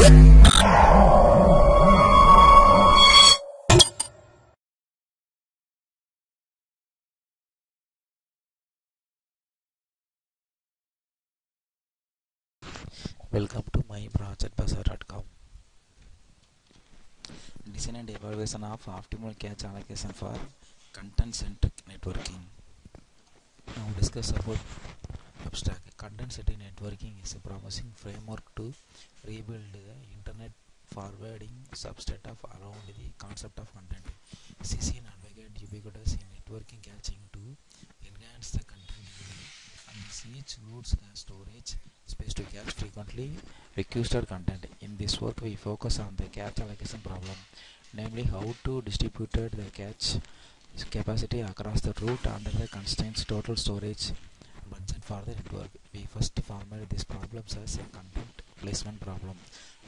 Welcome to myprojectbazaar.com. Design and evaluation of optimal cache allocation for content-centric networking. Now discuss about abstract. Content-centric networking is a promising framework to rebuild the internet forwarding substrate of around the concept of content. CC advocate ubiquitous in networking caching to enhance the content delivery, and this each routes storage space to cache frequently requested content. In this work, we focus on the cache allocation problem, namely how to distribute the cache capacity across the route under the constraints total storage budget for the network. We first formulate these problems as a content placement problem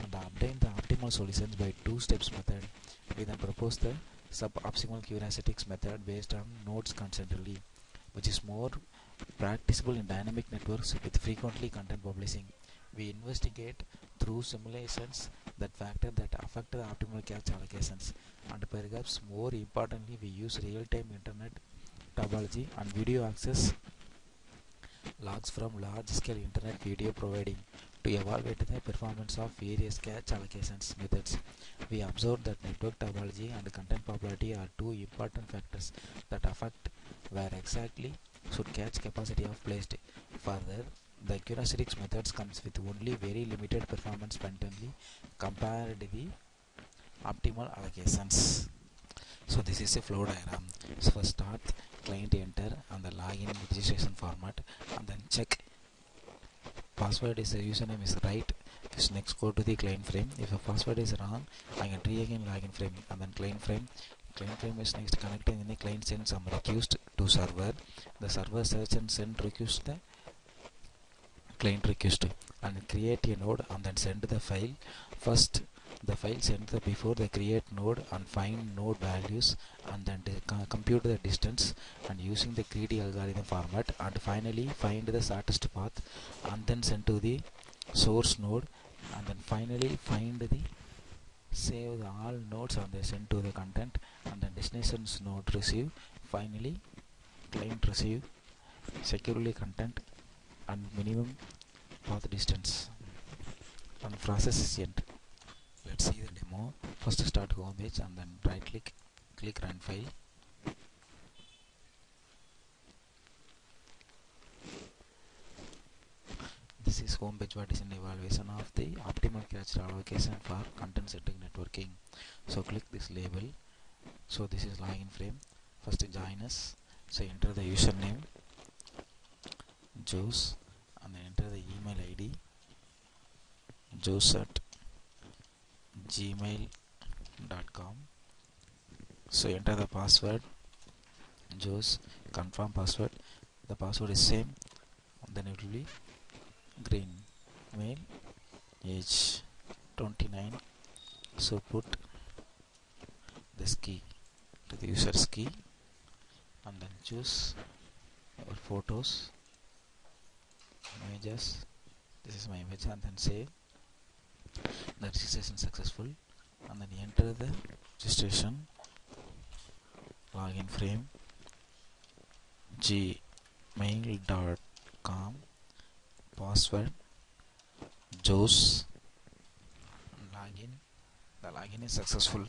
and obtain the optimal solutions by two steps method. We then propose the suboptimal heuristics method based on nodes constantly, which is more practicable in dynamic networks with frequently content publishing. We investigate through simulations that factor that affect the optimal cache allocations, and perhaps more importantly, we use real-time internet topology and video access logs from large-scale internet video providing to evaluate the performance of various cache allocations methods. We observe that network topology and content popularity are two important factors that affect where exactly should cache capacity of placed. Further, the heuristics methods comes with only very limited performance penalty compared to the optimal allocations. So this is a flow diagram. So first start, client enter and the login registration format, and then check password is username is right. This next go to the client frame. If a password is wrong, I can try again login frame, and then client frame. Client frame is next connecting in the client send some request to server. The server search and send request the client request and create a node and then send the file. First the file send the before the create node and find node values, and then compute the distance and using the greedy algorithm format, and finally find the shortest path and then send to the source node, and then finally find the save the all nodes and they send to the content, and then destinations node receive, finally client receive securely content and minimum path distance, and process is end. Let's see the demo. First start home page and then right click run file. This is home page. What is an evaluation of the optimal cache allocation for content centric networking. So click this label. So this is login frame. First join us. So enter the username Jose and then enter the email ID jose@gmail.com. So enter the password Jose, confirm password. The password is same, then it will be green, male, age 29. So put this key to the user's key and then choose our photos, images. This is my image, and then save. The registration successful, and then enter the registration login frame gmail.com, password Jose, login. The login is successful.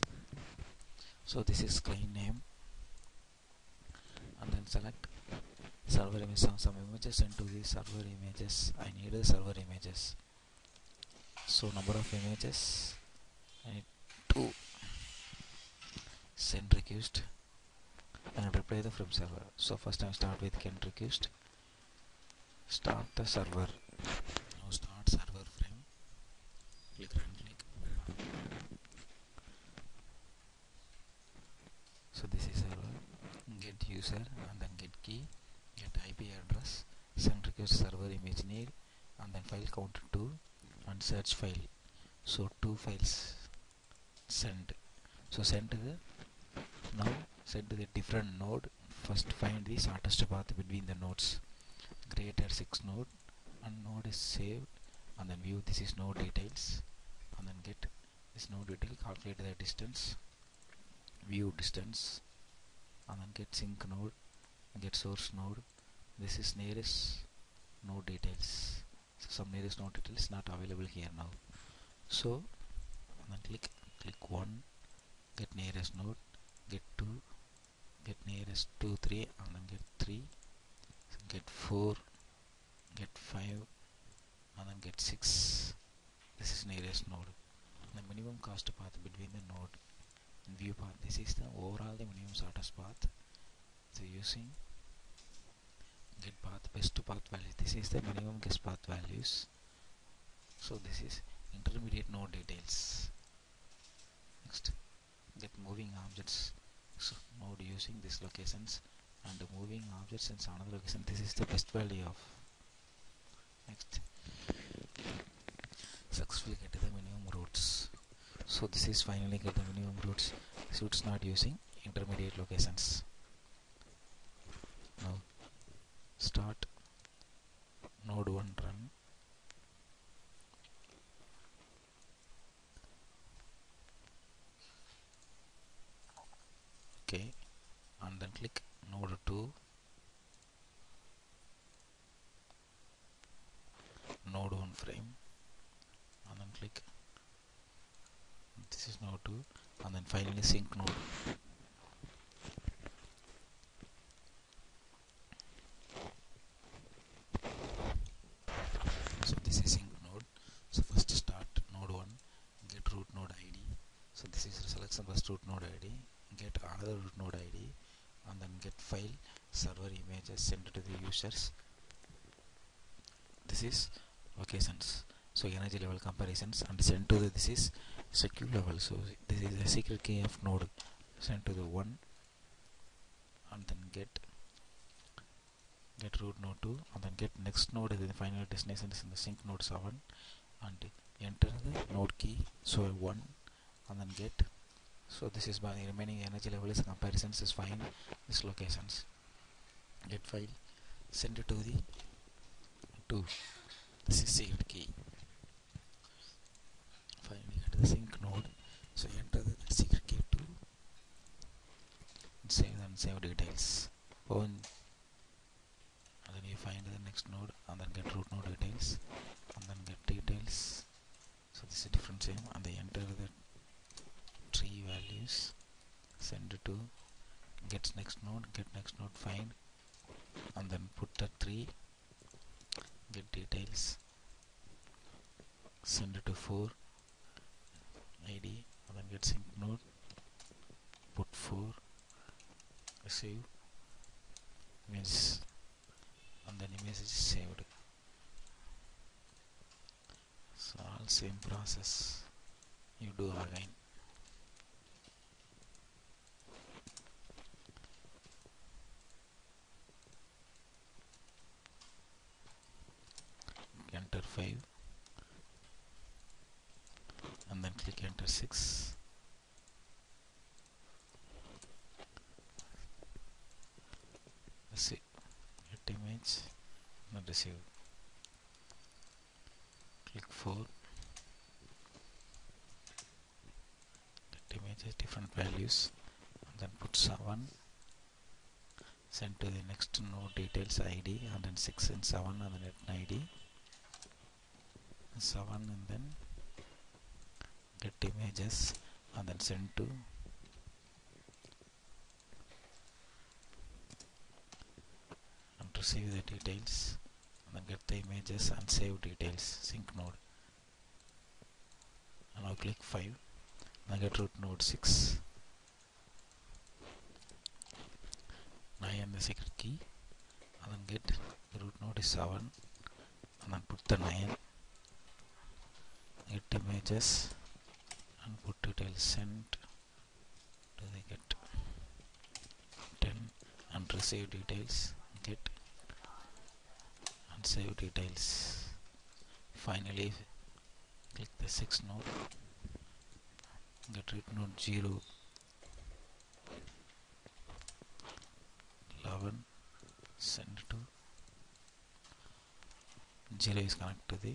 So this is client name, and then select server image. Some images sent to the server images. I need the server images. So number of images, I need 2. Send request and reply the from server. So first I start with get request, start the server. Now start server frame, click right click. So this is server, get user and then get key, get IP address, send request server image need, and then file count 2 and search file. So 2 files send. So send to the now send to the different node. First find the shortest path between the nodes. Create a 6 node and node is saved, and then view this is node details and then get this node detail, calculate the distance, view distance, and then get sync node, get source node. This is nearest node details. So some nearest node detail is not available here now. So and then click 1, get nearest node, get 2, get nearest 2, 3, and then get 3, so get 4, get 5, and then get 6. This is nearest node. The minimum cost path between the node and view path. This is the overall the minimum shortest path. So using get path best path value. This is the minimum guess path values. So this is intermediate node details. Next, get moving objects. So node using these locations and moving objects in another location. This is the best value of. Next, successfully get the minimum routes. So this is finally get the minimum routes. So it's not using intermediate locations. Now start node 1 run. Okay, and then click node 2, node 1 frame, and then click this is node 2, and then finally sync node. So this is sync node. So first start node 1, get root node ID. So this is selection first root node ID, get another root node ID, and then get file server images sent to the users. This is locations. So energy level comparisons, and send to the this is secure level. So this is the secret key of node, send to the 1, and then get root node 2, and then get next node is the final destination is in the sync node 7, and enter the node key, so 1, and then get. So this is by the remaining energy level is comparisons is find this locations, get file, send it to the 2. This is secret key. Finally get the sync node, so enter the secret key 2 and save details. And then you find the next node, and then get root node details, and then get details. So this is different same, and they enter the tree values, send it to get next node, find, and then put the 3, get details, send it to 4 ID, and then get sync node, put 4, receive image, and then image is saved. So all same process you do again. Enter 5, and then click enter 6. Receive, get image, and receive. Click 4, get images different values, and then put 7, send to the next node details ID, and then 6 and 7, and then net ID 7, and then get images, and then send to and receive the details, and then get the images and save details, sync node. And now click 5, and get root node 6, 9 the secret key, and then get the root node is 7, and then put the 9, get images, and put details, send to the get 10, and receive details, get and save details. Finally click the 6 node, get root node 0, 11, send to 0 is connected to the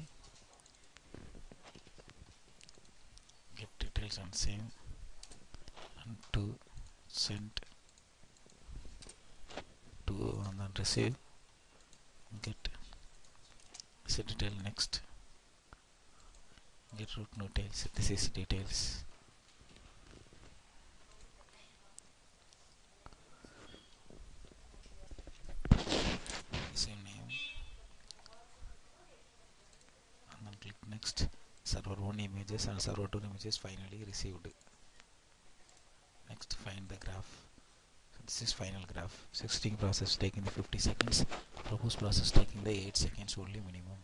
details and save, and to send to, and then receive, get set detail, next, get route details, this is details, same name, and then click next. Server 1 images and server 2 images finally received. Next, find the graph. So this is final graph. 16 process taking the 50 seconds, proposed process taking the 8 seconds only minimum.